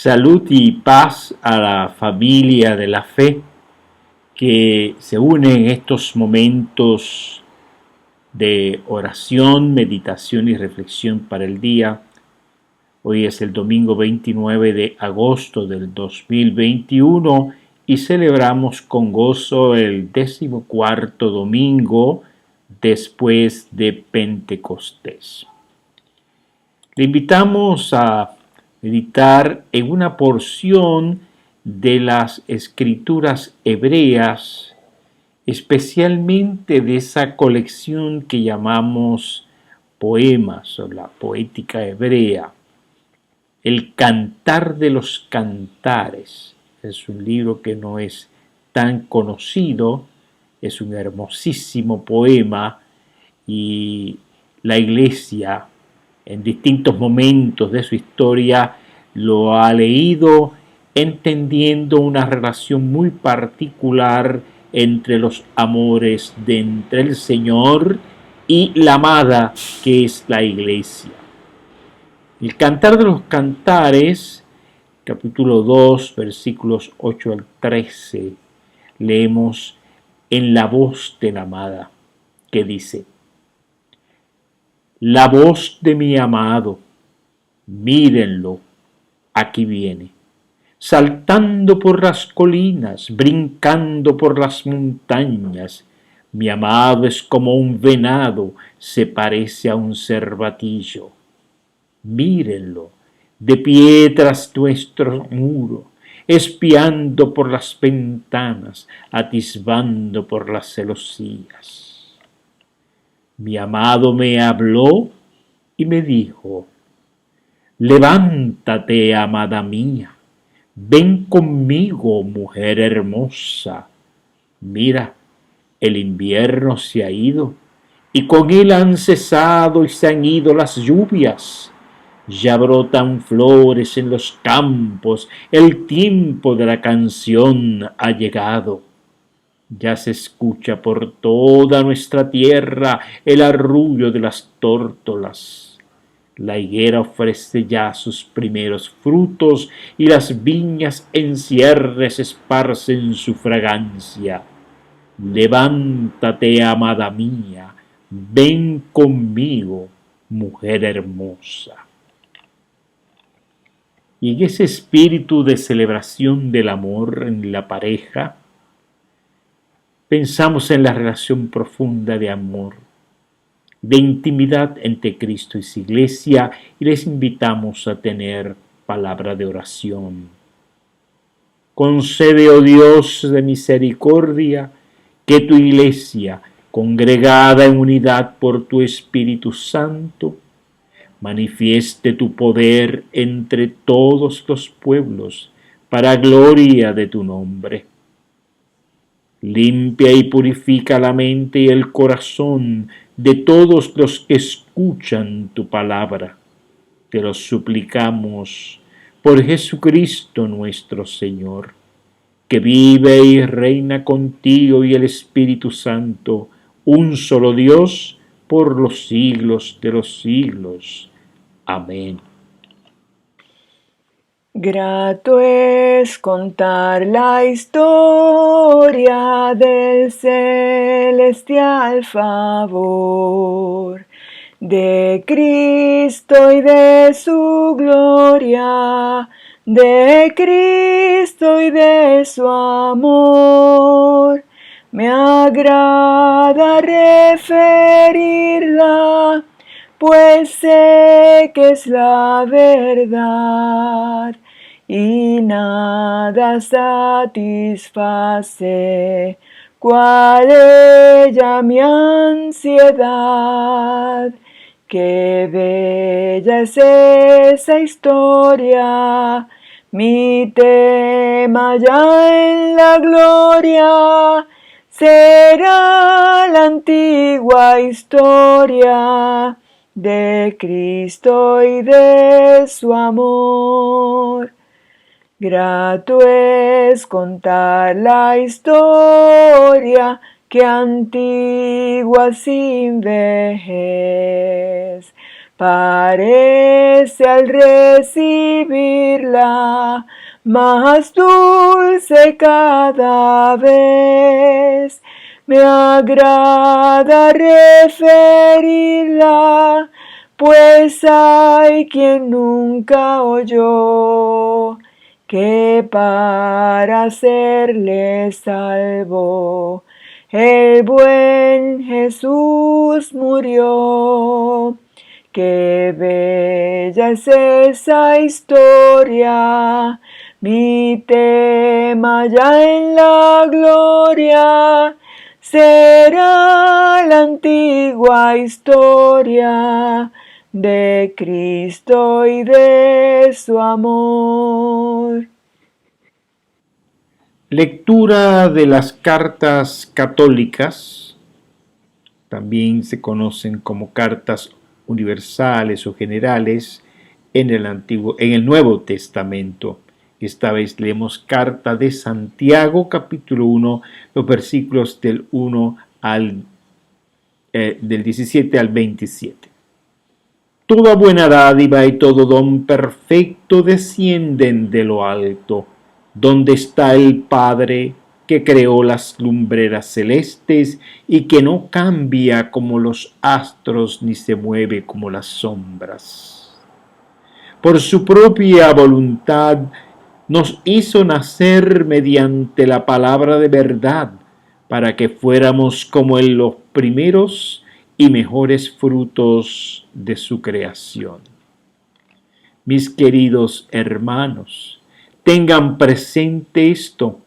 Salud y paz a la familia de la fe que se une en estos momentos de oración, meditación y reflexión para el día. Hoy es el domingo 29 de agosto del 2021 y celebramos con gozo el 14º domingo después de Pentecostés. Le invitamos a meditar en una porción de las escrituras hebreas, especialmente de esa colección que llamamos poemas o la poética hebrea. El Cantar de los Cantares es un libro que no es tan conocido, es un hermosísimo poema y la Iglesia en distintos momentos de su historia lo ha leído entendiendo una relación muy particular entre los amores de entre el Señor y la amada que es la Iglesia. El Cantar de los Cantares, capítulo 2, versículos 8 al 13, leemos en la voz de la amada, que dice: La voz de mi amado, mírenlo, aquí viene, saltando por las colinas, brincando por las montañas. Mi amado es como un venado, se parece a un cervatillo. Mírenlo, de pie tras nuestro muro, espiando por las ventanas, atisbando por las celosías. Mi amado me habló y me dijo: Levántate, amada mía, ven conmigo, mujer hermosa. Mira, el invierno se ha ido, y con él han cesado y se han ido las lluvias. Ya brotan flores en los campos, el tiempo de la canción ha llegado. Ya se escucha por toda nuestra tierra el arrullo de las tórtolas. La higuera ofrece ya sus primeros frutos y las viñas en cierres esparcen su fragancia. Levántate, amada mía, ven conmigo, mujer hermosa. Y en ese espíritu de celebración del amor en la pareja, pensamos en la relación profunda de amor, de intimidad entre Cristo y su Iglesia, y les invitamos a tener palabra de oración. Concede, oh Dios de misericordia, que tu Iglesia, congregada en unidad por tu Espíritu Santo, manifieste tu poder entre todos los pueblos, para gloria de tu nombre. Limpia y purifica la mente y el corazón de todos los que escuchan tu palabra. Te lo suplicamos por Jesucristo nuestro Señor, que vive y reina contigo y el Espíritu Santo, un solo Dios, por los siglos de los siglos. Amén. Grato es contar la historia del celestial favor, de Cristo y de su gloria, de Cristo y de su amor. Me agrada referirla, pues sé que es la verdad, y nada satisface cual ella mi ansiedad. Qué bella es esa historia, mi tema ya en la gloria será la antigua historia de Cristo y de su amor. Grato es contar la historia que antigua sin vejez parece al recibirla más dulce cada vez. Me agrada referirla, pues hay quien nunca oyó que para serle salvo el buen Jesús murió. Qué bella es esa historia, mi tema ya en la gloria será la antigua historia de Cristo y de su amor. Lectura de las cartas católicas, también se conocen como cartas universales o generales en el Nuevo Testamento. Esta vez leemos carta de Santiago, capítulo 1, los versículos del 17 al 27. Toda buena dádiva y todo don perfecto descienden de lo alto, donde está el Padre que creó las lumbreras celestes y que no cambia como los astros ni se mueve como las sombras. Por su propia voluntad nos hizo nacer mediante la palabra de verdad, para que fuéramos como en los primeros y mejores frutos de su creación. Mis queridos hermanos, tengan presente esto.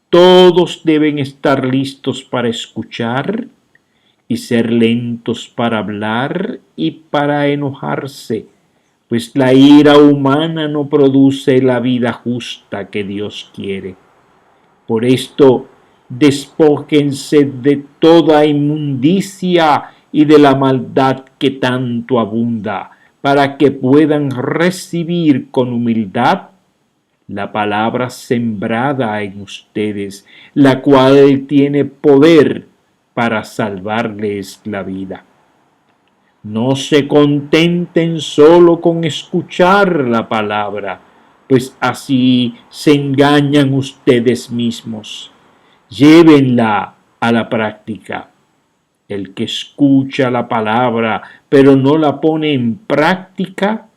Todos deben estar listos para escuchar y ser lentos para hablar y para enojarse, pues la ira humana no produce la vida justa que Dios quiere. Por esto, despójense de toda inmundicia y de la maldad que tanto abunda, para que puedan recibir con humildad la palabra sembrada en ustedes, la cual tiene poder para salvarles la vida. No se contenten solo con escuchar la palabra, pues así se engañan ustedes mismos. Llévenla a la práctica. El que escucha la palabra, pero no la pone en práctica,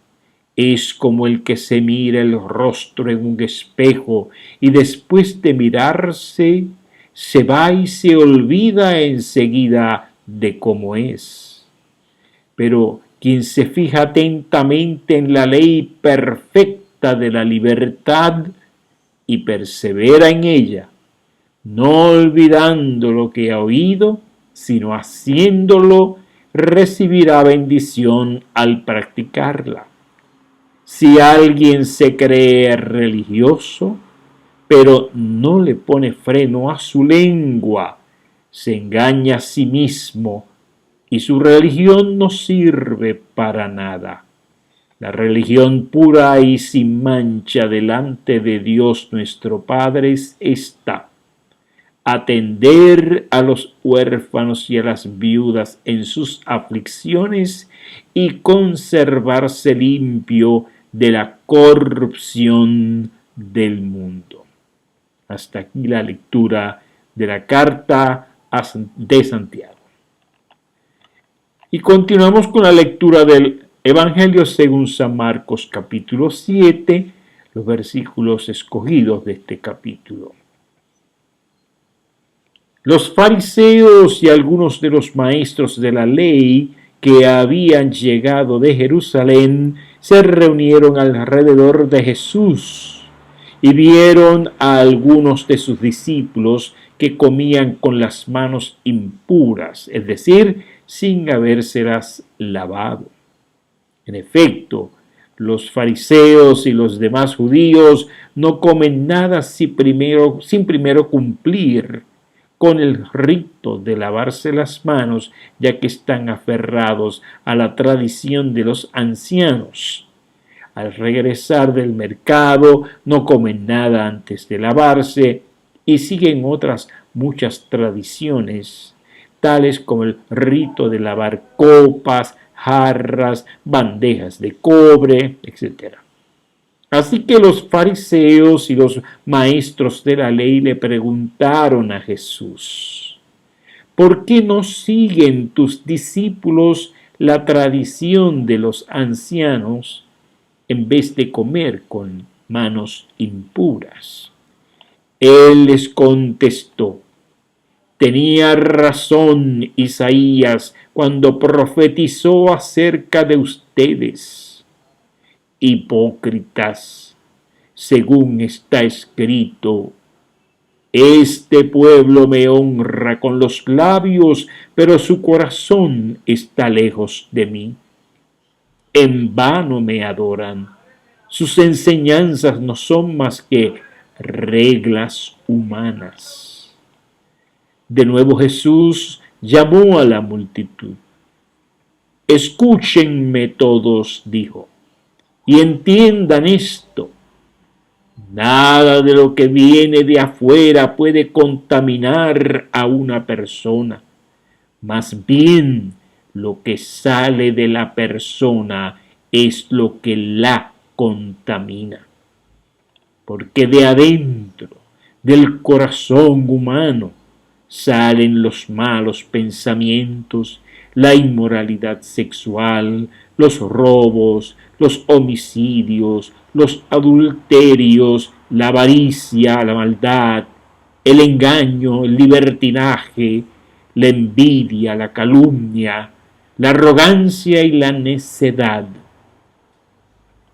es como el que se mira el rostro en un espejo y después de mirarse, se va y se olvida enseguida de cómo es. Pero quien se fija atentamente en la ley perfecta de la libertad y persevera en ella, no olvidando lo que ha oído, sino haciéndolo, recibirá bendición al practicarla. Si alguien se cree religioso, pero no le pone freno a su lengua, se engaña a sí mismo y su religión no sirve para nada. La religión pura y sin mancha delante de Dios nuestro Padre es esta: atender a los huérfanos y a las viudas en sus aflicciones y conservarse limpio de la corrupción del mundo. Hasta aquí la lectura de la carta de Santiago. Y continuamos con la lectura del Evangelio según San Marcos, capítulo 7, los versículos escogidos de este capítulo. Los fariseos y algunos de los maestros de la ley que habían llegado de Jerusalén se reunieron alrededor de Jesús y vieron a algunos de sus discípulos que comían con las manos impuras, es decir, sin habérselas lavado. En efecto, los fariseos y los demás judíos no comen nada sin primero cumplir con el rito de lavarse las manos, ya que están aferrados a la tradición de los ancianos. Al regresar del mercado no comen nada antes de lavarse y siguen otras muchas tradiciones, tales como el rito de lavar copas, jarras, bandejas de cobre, etc. Así que los fariseos y los maestros de la ley le preguntaron a Jesús: ¿por qué no siguen tus discípulos la tradición de los ancianos en vez de comer con manos impuras? Él les contestó: tenía razón Isaías cuando profetizó acerca de ustedes, hipócritas, según está escrito: este pueblo me honra con los labios, pero su corazón está lejos de mí. En vano me adoran. Sus enseñanzas no son más que reglas humanas. De nuevo Jesús llamó a la multitud. Escúchenme todos, dijo, y entiendan esto. Nada de lo que viene de afuera puede contaminar a una persona. Más bien, lo que sale de la persona es lo que la contamina. Porque de adentro, del corazón humano, salen los malos pensamientos, la inmoralidad sexual, los robos, los homicidios, los adulterios, la avaricia, la maldad, el engaño, el libertinaje, la envidia, la calumnia, la arrogancia y la necedad.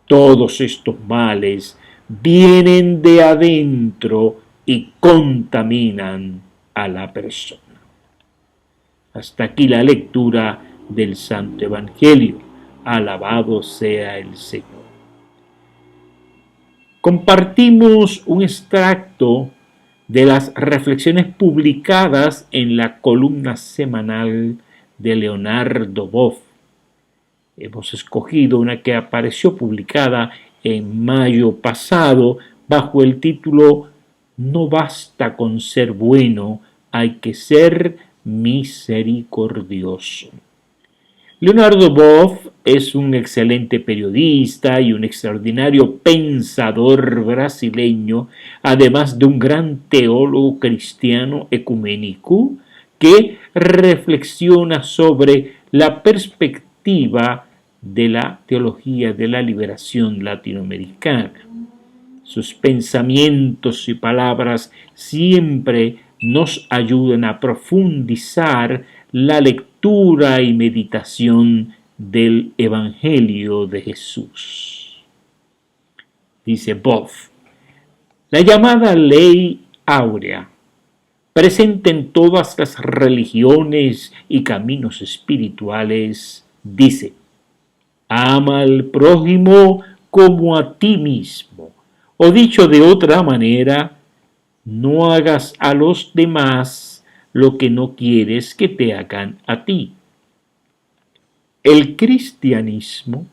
Todos estos males vienen de adentro y contaminan a la persona. Hasta aquí la lectura del Santo Evangelio. Alabado sea el Señor. Compartimos un extracto de las reflexiones publicadas en la columna semanal de Leonardo Boff. Hemos escogido una que apareció publicada en mayo pasado bajo el título No basta con ser bueno, hay que ser misericordioso. Leonardo Boff es un excelente periodista y un extraordinario pensador brasileño, además de un gran teólogo cristiano ecuménico que reflexiona sobre la perspectiva de la teología de la liberación latinoamericana. Sus pensamientos y palabras siempre nos ayudan a profundizar la lectura y meditación del Evangelio de Jesús. Dice Boff: la llamada ley áurea, presente en todas las religiones y caminos espirituales, dice: ama al prójimo como a ti mismo. O dicho de otra manera, no hagas a los demás lo que no quieres que te hagan a ti. El cristianismo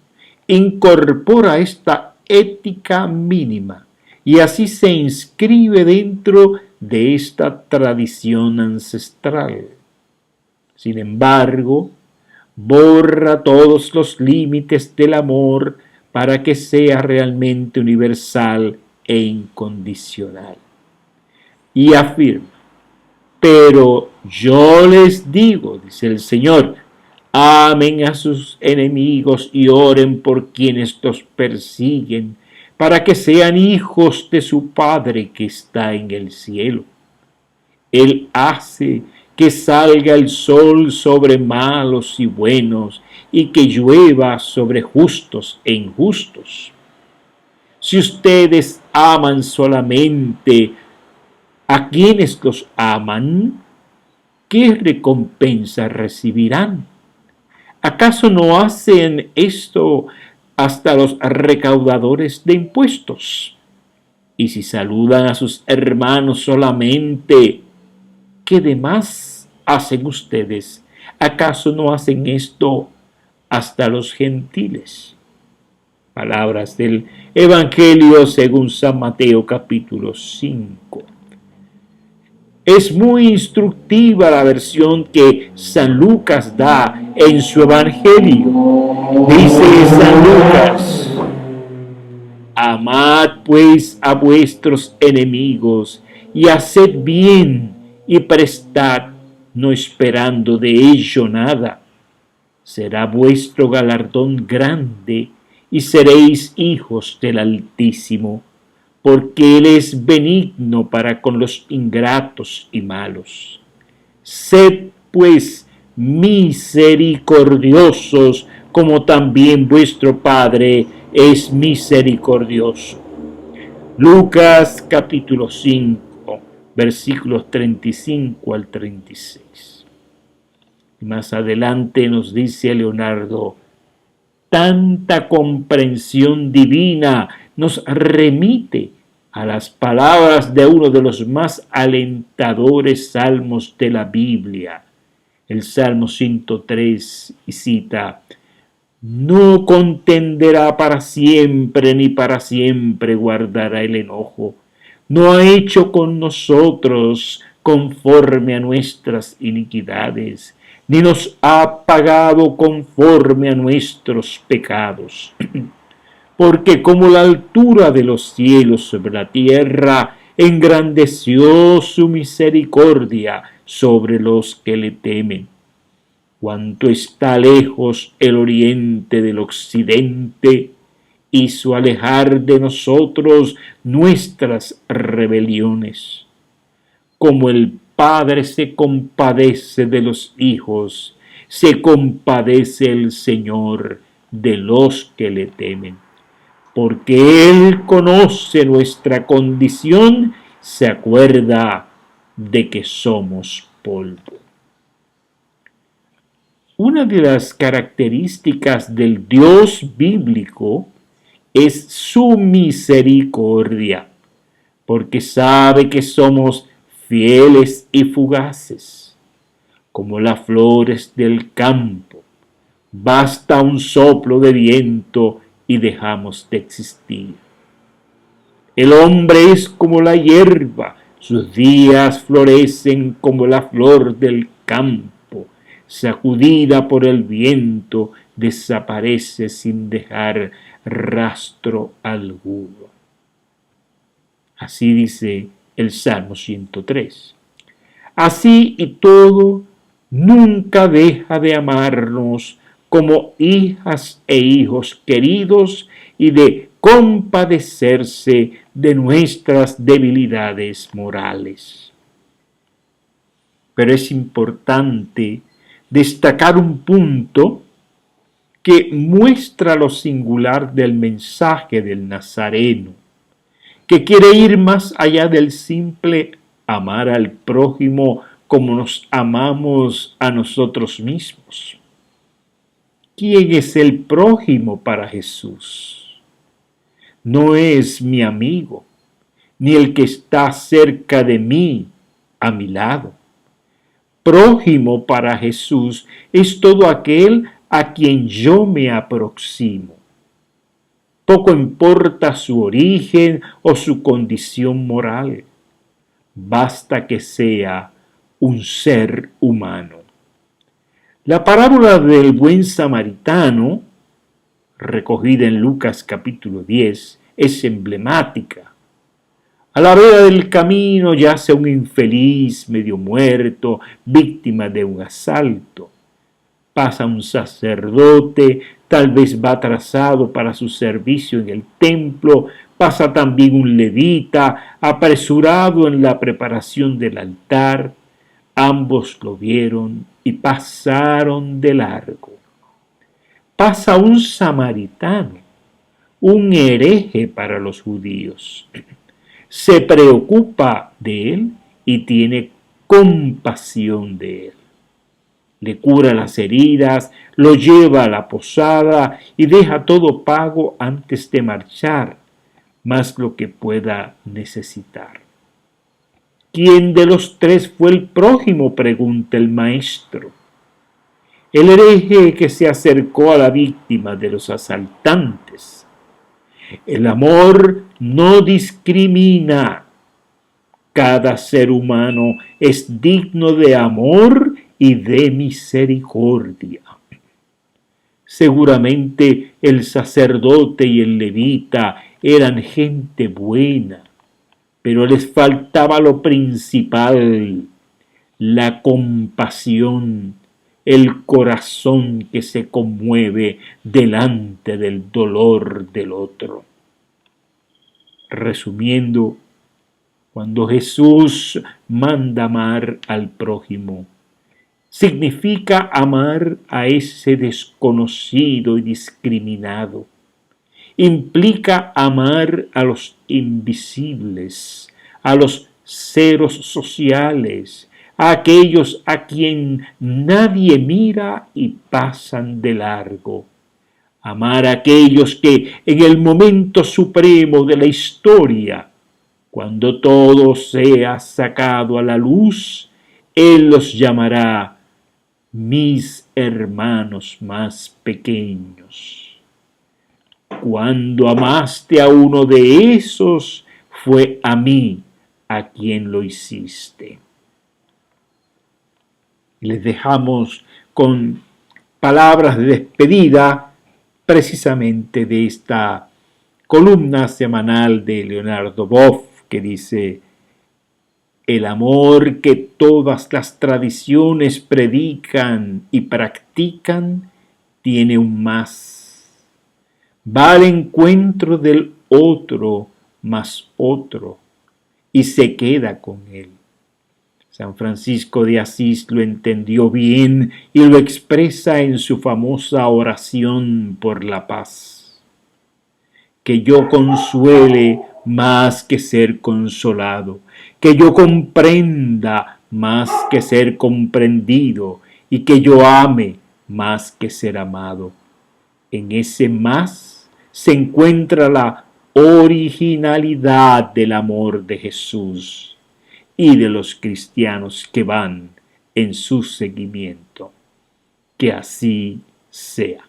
incorpora esta ética mínima y así se inscribe dentro de esta tradición ancestral. Sin embargo, borra todos los límites del amor para que sea realmente universal e incondicional. Y afirma: pero yo les digo, dice el Señor, amen a sus enemigos y oren por quienes los persiguen, para que sean hijos de su Padre que está en el cielo. Él hace que salga el sol sobre malos y buenos, y que llueva sobre justos e injustos. Si ustedes aman solamente a quienes los aman, ¿qué recompensa recibirán? ¿Acaso no hacen esto hasta los recaudadores de impuestos? Y si saludan a sus hermanos solamente, ¿qué demás hacen ustedes? ¿Acaso no hacen esto hasta los gentiles? Palabras del Evangelio según San Mateo capítulo 5. Es muy instructiva la versión que San Lucas da en su Evangelio. Dice San Lucas: amad pues a vuestros enemigos y haced bien y prestad, no esperando de ello nada. Será vuestro galardón grande y seréis hijos del Altísimo, porque Él es benigno para con los ingratos y malos. Sed pues misericordiosos, como también vuestro Padre es misericordioso. Lucas capítulo 5, versículos 35 al 36. Y más adelante nos dice Leonardo: tanta comprensión divina nos remite a las palabras de uno de los más alentadores salmos de la Biblia, el Salmo 103, y cita: no contenderá para siempre, ni para siempre guardará el enojo. No ha hecho con nosotros conforme a nuestras iniquidades, ni nos ha pagado conforme a nuestros pecados. Porque como la altura de los cielos sobre la tierra, engrandeció su misericordia sobre los que le temen. Cuanto está lejos el oriente del occidente, hizo alejar de nosotros nuestras rebeliones. Como el Padre se compadece de los hijos, se compadece el Señor de los que le temen. Porque Él conoce nuestra condición, se acuerda de que somos polvo. Una de las características del Dios bíblico es su misericordia, porque sabe que somos fieles y fugaces, como las flores del campo. Basta un soplo de viento y dejamos de existir. El hombre es como la hierba, sus días florecen como la flor del campo. Sacudida por el viento, desaparece sin dejar rastro alguno. Así dice el Salmo 103. Así y todo, nunca deja de amarnos como hijas e hijos queridos y de compadecerse de nuestras debilidades morales. Pero es importante destacar un punto que muestra lo singular del mensaje del Nazareno, que quiere ir más allá del simple amar al prójimo como nos amamos a nosotros mismos. ¿Quién es el prójimo para Jesús? No es mi amigo, ni el que está cerca de mí, a mi lado. Prójimo para Jesús es todo aquel a quien yo me aproximo. Poco importa su origen o su condición moral. Basta que sea un ser humano. La parábola del buen samaritano, recogida en Lucas capítulo 10, es emblemática. A la vera del camino yace un infeliz medio muerto, víctima de un asalto. Pasa un sacerdote, tal vez va atrasado para su servicio en el templo. Pasa también un levita, apresurado en la preparación del altar. Ambos lo vieron y pasaron de largo. Pasa un samaritano, un hereje para los judíos. Se preocupa de él y tiene compasión de él. Le cura las heridas, lo lleva a la posada y deja todo pago antes de marchar, más lo que pueda necesitar. ¿Quién de los tres fue el prójimo?, pregunta el maestro. El hereje que se acercó a la víctima de los asaltantes. El amor no discrimina. Cada ser humano es digno de amor y de misericordia. Seguramente el sacerdote y el levita eran gente buena, pero les faltaba lo principal: la compasión, el corazón que se conmueve delante del dolor del otro. Resumiendo, cuando Jesús manda amar al prójimo, significa amar a ese desconocido y discriminado. Implica amar a los invisibles, a los ceros sociales, a aquellos a quien nadie mira y pasan de largo. Amar a aquellos que en el momento supremo de la historia, cuando todo sea sacado a la luz, Él los llamará mis hermanos más pequeños. Cuando amaste a uno de esos, fue a mí a quien lo hiciste. Les dejamos con palabras de despedida precisamente de esta columna semanal de Leonardo Boff, que dice: el amor que todas las tradiciones predican y practican tiene un más. Va al encuentro del otro más otro y se queda con él. San Francisco de Asís lo entendió bien y lo expresa en su famosa oración por la paz. Que yo consuele más que ser consolado, que yo comprenda más que ser comprendido y que yo ame más que ser amado. En ese más se encuentra la originalidad del amor de Jesús y de los cristianos que van en su seguimiento. Que así sea.